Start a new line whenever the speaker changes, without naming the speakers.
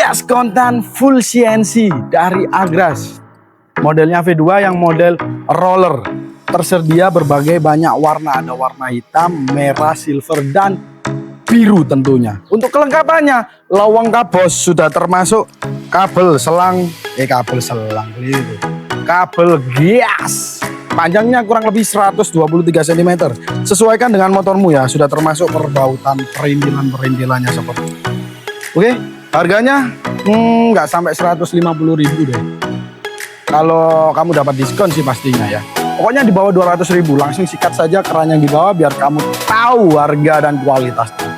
gas kontan full CNC dari Agras. Modelnya V2 yang model roller. Tersedia berbagai banyak warna. Ada warna hitam, merah, silver, dan biru tentunya. Untuk kelengkapannya, lawang kabos sudah termasuk kabel selang, kabel gas. Panjangnya kurang lebih 123 cm. Sesuaikan dengan motormu ya, sudah termasuk perbautan perintilan-perintilannya seperti itu. Oke, harganya nggak sampai 150.000 deh. Kalau kamu dapat diskon sih pastinya ya. Pokoknya di bawah 200.000, langsung sikat saja keran yang di bawah biar kamu tahu harga dan kualitasnya.